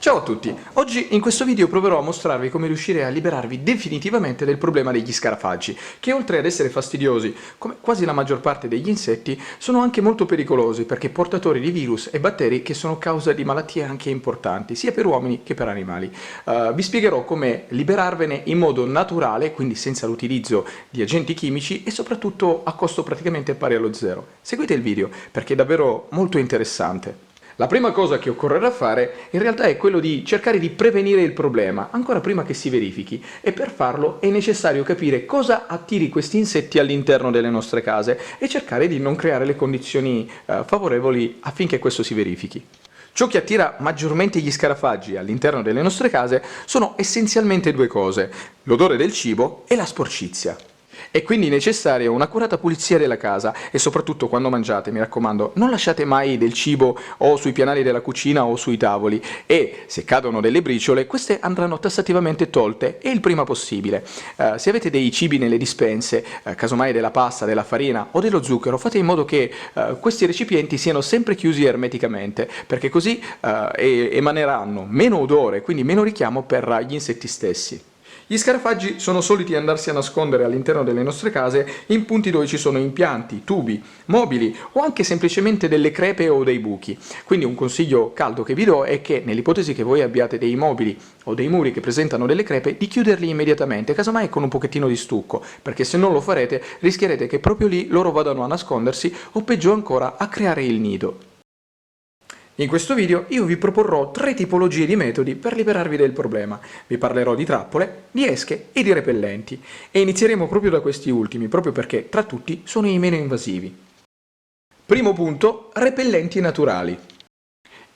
Ciao a tutti! Oggi in questo video proverò a mostrarvi come riuscire a liberarvi definitivamente del problema degli scarafaggi, che oltre ad essere fastidiosi, come quasi la maggior parte degli insetti, sono anche molto pericolosi perché portatori di virus e batteri che sono causa di malattie anche importanti, sia per uomini che per animali. Vi spiegherò come liberarvene in modo naturale, quindi senza l'utilizzo di agenti chimici e soprattutto a costo praticamente pari allo zero. Seguite il video perché è davvero molto interessante. La prima cosa che occorrerà fare in realtà è quello di cercare di prevenire il problema ancora prima che si verifichi, e per farlo è necessario capire cosa attiri questi insetti all'interno delle nostre case e cercare di non creare le condizioni favorevoli affinché questo si verifichi. Ciò che attira maggiormente gli scarafaggi all'interno delle nostre case sono essenzialmente due cose: l'odore del cibo e la sporcizia. È quindi necessaria un'accurata pulizia della casa e soprattutto quando mangiate, mi raccomando, non lasciate mai del cibo o sui pianali della cucina o sui tavoli, e se cadono delle briciole queste andranno tassativamente tolte e il prima possibile. Se avete dei cibi nelle dispense, casomai della pasta, della farina o dello zucchero, fate in modo che questi recipienti siano sempre chiusi ermeticamente, perché così emaneranno meno odore, quindi meno richiamo per gli insetti stessi. Gli scarafaggi sono soliti andarsi a nascondere all'interno delle nostre case in punti dove ci sono impianti, tubi, mobili o anche semplicemente delle crepe o dei buchi. Quindi un consiglio caldo che vi do è che, nell'ipotesi che voi abbiate dei mobili o dei muri che presentano delle crepe, di chiuderli immediatamente, casomai con un pochettino di stucco, perché se non lo farete rischierete che proprio lì loro vadano a nascondersi o peggio ancora a creare il nido. In questo video io vi proporrò 3 tipologie di metodi per liberarvi del problema. Vi parlerò di trappole, di esche e di repellenti, e inizieremo proprio da questi ultimi, proprio perché tra tutti sono i meno invasivi. Primo punto: repellenti naturali.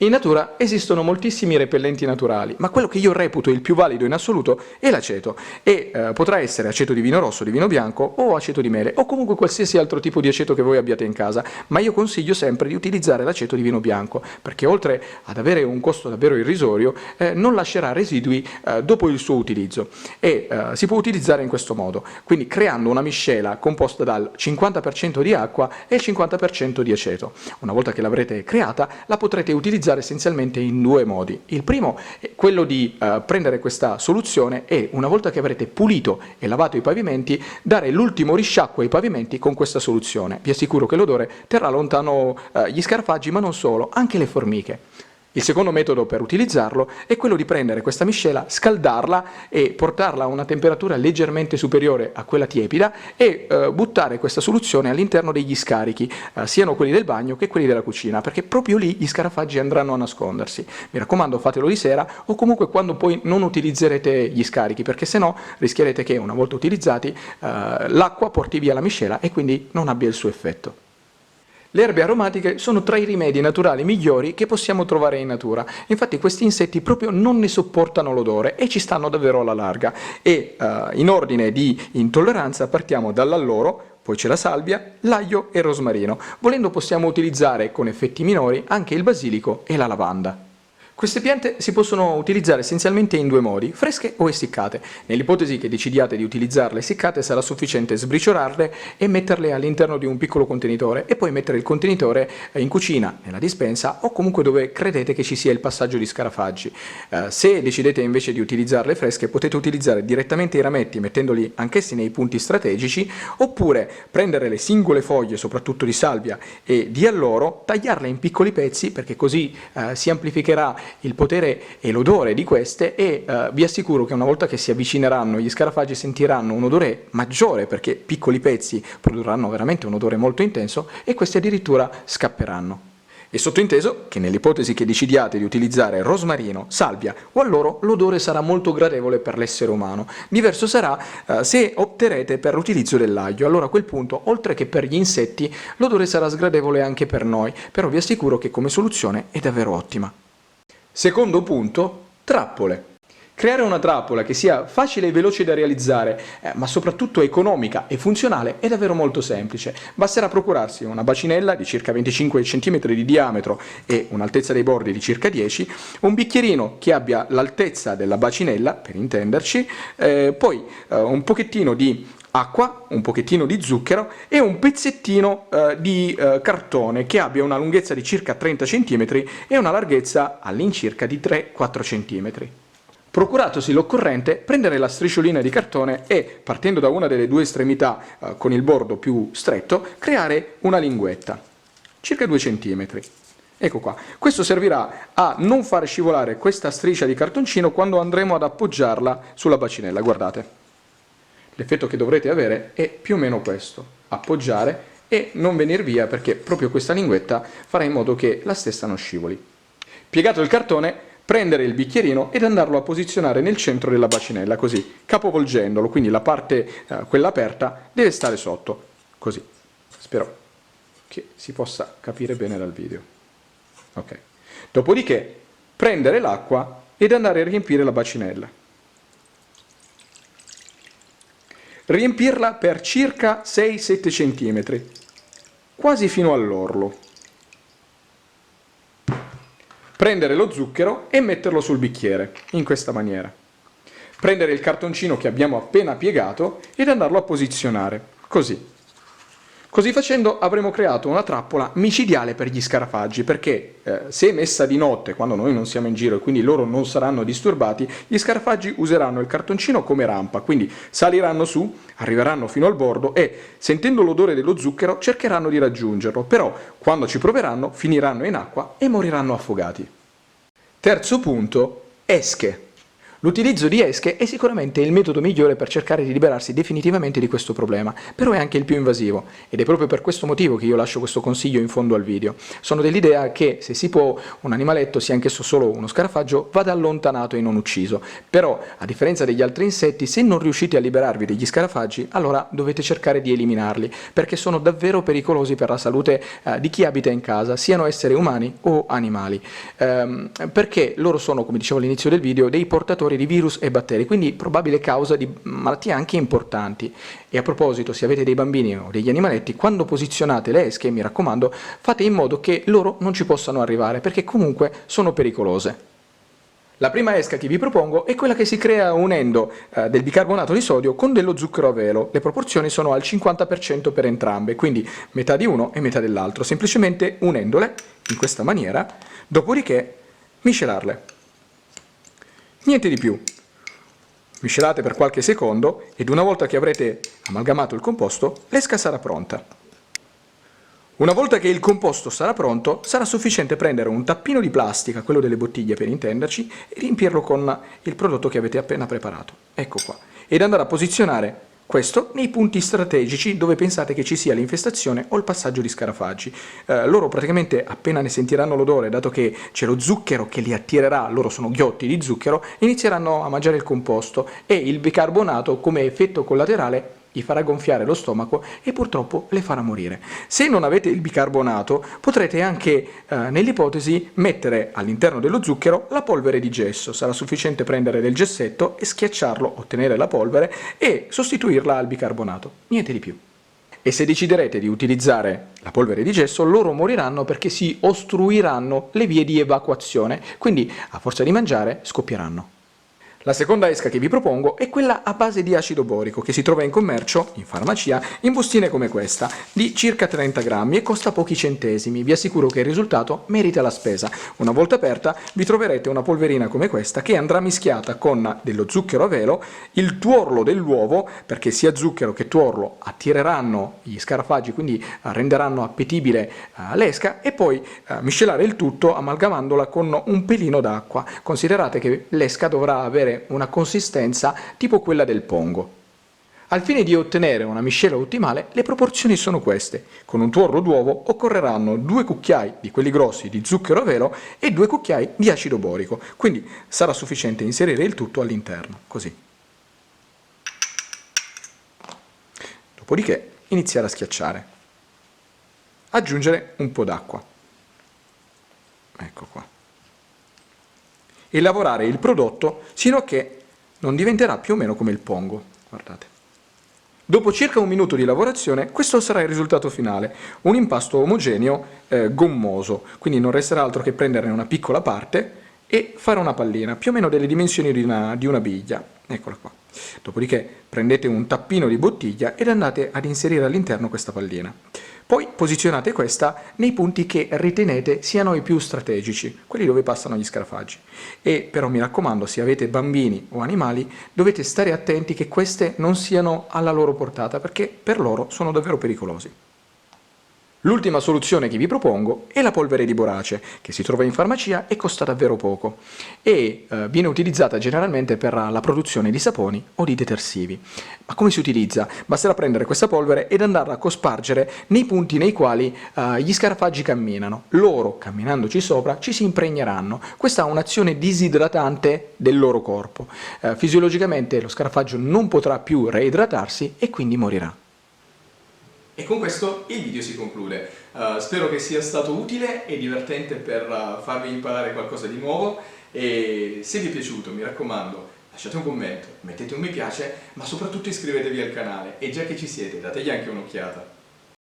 In natura esistono moltissimi repellenti naturali, ma quello che io reputo il più valido in assoluto è l'aceto, e potrà essere aceto di vino rosso, di vino bianco o aceto di mele, o comunque qualsiasi altro tipo di aceto che voi abbiate in casa, ma io consiglio sempre di utilizzare l'aceto di vino bianco, perché oltre ad avere un costo davvero irrisorio, non lascerà residui dopo il suo utilizzo, e si può utilizzare in questo modo, quindi creando una miscela composta dal 50% di acqua e il 50% di aceto. Una volta che l'avrete creata, la potrete utilizzare essenzialmente in 2 modi. Il primo è quello di prendere questa soluzione e, una volta che avrete pulito e lavato i pavimenti, dare l'ultimo risciacquo ai pavimenti con questa soluzione. Vi assicuro che l'odore terrà lontano gli scarafaggi, ma non solo, anche le formiche. Il secondo metodo per utilizzarlo è quello di prendere questa miscela, scaldarla e portarla a una temperatura leggermente superiore a quella tiepida e buttare questa soluzione all'interno degli scarichi, siano quelli del bagno che quelli della cucina, perché proprio lì gli scarafaggi andranno a nascondersi. Mi raccomando, fatelo di sera o comunque quando poi non utilizzerete gli scarichi, perché sennò rischierete che, una volta utilizzati, l'acqua porti via la miscela e quindi non abbia il suo effetto. Le erbe aromatiche sono tra i rimedi naturali migliori che possiamo trovare in natura. Infatti questi insetti proprio non ne sopportano l'odore e ci stanno davvero alla larga. E in ordine di intolleranza partiamo dall'alloro, poi c'è la salvia, l'aglio e il rosmarino. Volendo possiamo utilizzare con effetti minori anche il basilico e la lavanda. Queste piante si possono utilizzare essenzialmente in 2 modi: fresche o essiccate. Nell'ipotesi che decidiate di utilizzarle essiccate, sarà sufficiente sbriciolarle e metterle all'interno di un piccolo contenitore, e poi mettere il contenitore in cucina, nella dispensa o comunque dove credete che ci sia il passaggio di scarafaggi. Se decidete invece di utilizzarle fresche, potete utilizzare direttamente i rametti mettendoli anch'essi nei punti strategici, oppure prendere le singole foglie, soprattutto di salvia e di alloro, tagliarle in piccoli pezzi, perché così si amplificherà il potere e l'odore di queste, e vi assicuro che una volta che si avvicineranno gli scarafaggi sentiranno un odore maggiore, perché piccoli pezzi produrranno veramente un odore molto intenso, e questi addirittura scapperanno. E sottointeso che nell'ipotesi che decidiate di utilizzare rosmarino, salvia o alloro, l'odore sarà molto gradevole per l'essere umano. Diverso sarà se opterete per l'utilizzo dell'aglio. Allora a quel punto, oltre che per gli insetti, l'odore sarà sgradevole anche per noi, però vi assicuro che come soluzione è davvero ottima. Secondo punto: trappole. Creare una trappola che sia facile e veloce da realizzare, ma soprattutto economica e funzionale, è davvero molto semplice. Basterà procurarsi una bacinella di circa 25 cm di diametro e un'altezza dei bordi di circa 10, un bicchierino che abbia l'altezza della bacinella, per intenderci, poi un pochettino di acqua, un pochettino di zucchero e un pezzettino di cartone che abbia una lunghezza di circa 30 cm e una larghezza all'incirca di 3-4 cm. Procuratosi l'occorrente, prendere la strisciolina di cartone e, partendo da una delle due estremità con il bordo più stretto, creare una linguetta, circa 2 cm. Ecco qua. Questo servirà a non fare scivolare questa striscia di cartoncino quando andremo ad appoggiarla sulla bacinella. Guardate. L'effetto che dovrete avere è più o meno questo, appoggiare e non venire via perché proprio questa linguetta farà in modo che la stessa non scivoli. Piegato il cartone, prendere il bicchierino ed andarlo a posizionare nel centro della bacinella, così, capovolgendolo, quindi la parte, quella aperta, deve stare sotto, così. Spero che si possa capire bene dal video. Ok. Dopodiché, prendere l'acqua ed andare a riempire la bacinella. Riempirla per circa 6-7 cm, quasi fino all'orlo. Prendere lo zucchero e metterlo sul bicchiere, in questa maniera. Prendere il cartoncino che abbiamo appena piegato ed andarlo a posizionare, così. Così facendo avremo creato una trappola micidiale per gli scarafaggi, perché se messa di notte, quando noi non siamo in giro e quindi loro non saranno disturbati, gli scarafaggi useranno il cartoncino come rampa, quindi saliranno su, arriveranno fino al bordo e, sentendo l'odore dello zucchero, cercheranno di raggiungerlo, però quando ci proveranno finiranno in acqua e moriranno affogati. Terzo punto, esche. L'utilizzo di esche è sicuramente il metodo migliore per cercare di liberarsi definitivamente di questo problema, però è anche il più invasivo ed è proprio per questo motivo che io lascio questo consiglio in fondo al video. Sono dell'idea che se si può un animaletto, sia anch'esso solo uno scarafaggio, vada allontanato e non ucciso, però a differenza degli altri insetti, se non riuscite a liberarvi degli scarafaggi, allora dovete cercare di eliminarli, perché sono davvero pericolosi per la salute di chi abita in casa, siano esseri umani o animali, perché loro sono, come dicevo all'inizio del video, dei portatori di virus e batteri, quindi probabile causa di malattie anche importanti. E a proposito, se avete dei bambini o degli animaletti, quando posizionate le esche, mi raccomando, fate in modo che loro non ci possano arrivare, perché comunque sono pericolose. La prima esca che vi propongo è quella che si crea unendo del bicarbonato di sodio con dello zucchero a velo. Le proporzioni sono al 50% per entrambe, quindi metà di uno e metà dell'altro, semplicemente unendole in questa maniera, dopodiché miscelarle. Niente di più. Miscelate per qualche secondo ed una volta che avrete amalgamato il composto, l'esca sarà pronta. Una volta che il composto sarà pronto, sarà sufficiente prendere un tappino di plastica, quello delle bottiglie per intenderci, e riempirlo con il prodotto che avete appena preparato. Ecco qua. Ed andare a posizionare questo nei punti strategici dove pensate che ci sia l'infestazione o il passaggio di scarafaggi. Loro praticamente appena ne sentiranno l'odore, dato che c'è lo zucchero che li attirerà, loro sono ghiotti di zucchero, inizieranno a mangiare il composto e il bicarbonato come effetto collaterale gli farà gonfiare lo stomaco e purtroppo le farà morire. Se non avete il bicarbonato potrete anche nell'ipotesi mettere all'interno dello zucchero la polvere di gesso. Sarà sufficiente prendere del gessetto e schiacciarlo, ottenere la polvere e sostituirla al bicarbonato, niente di più. E se deciderete di utilizzare la polvere di gesso, loro moriranno perché si ostruiranno le vie di evacuazione, quindi a forza di mangiare scoppieranno. La seconda esca che vi propongo è quella a base di acido borico che si trova in commercio, in farmacia, in bustine come questa, di circa 30 grammi e costa pochi centesimi. Vi assicuro che il risultato merita la spesa. Una volta aperta vi troverete una polverina come questa che andrà mischiata con dello zucchero a velo, il tuorlo dell'uovo, perché sia zucchero che tuorlo attireranno gli scarafaggi, quindi renderanno appetibile l'esca, e poi miscelare il tutto amalgamandola con un pelino d'acqua. Considerate che l'esca dovrà avere una consistenza tipo quella del pongo. Al fine di ottenere una miscela ottimale, le proporzioni sono queste. Con un tuorlo d'uovo occorreranno 2 cucchiai di quelli grossi di zucchero a velo e 2 cucchiai di acido borico, quindi sarà sufficiente inserire il tutto all'interno, così. Dopodiché iniziare a schiacciare. Aggiungere un po' d'acqua. Ecco qua. E lavorare il prodotto sino a che non diventerà più o meno come il pongo. Guardate. Dopo circa un minuto di lavorazione, questo sarà il risultato finale, un impasto omogeneo gommoso, quindi non resterà altro che prenderne una piccola parte e fare una pallina, più o meno delle dimensioni di una biglia. Eccola qua. Dopodiché prendete un tappino di bottiglia ed andate ad inserire all'interno questa pallina. Poi posizionate questa nei punti che ritenete siano i più strategici, quelli dove passano gli scarafaggi. E però mi raccomando, se avete bambini o animali, dovete stare attenti che queste non siano alla loro portata, perché per loro sono davvero pericolosi. L'ultima soluzione che vi propongo è la polvere di borace, che si trova in farmacia e costa davvero poco e viene utilizzata generalmente per la produzione di saponi o di detersivi. Ma come si utilizza? Basterà prendere questa polvere ed andarla a cospargere nei punti nei quali gli scarafaggi camminano. Loro, camminandoci sopra, ci si impregneranno. Questa ha un'azione disidratante del loro corpo. Fisiologicamente lo scarafaggio non potrà più reidratarsi e quindi morirà. E con questo il video si conclude. Spero che sia stato utile e divertente per farvi imparare qualcosa di nuovo e se vi è piaciuto, mi raccomando, lasciate un commento, mettete un mi piace, ma soprattutto iscrivetevi al canale e già che ci siete dategli anche un'occhiata.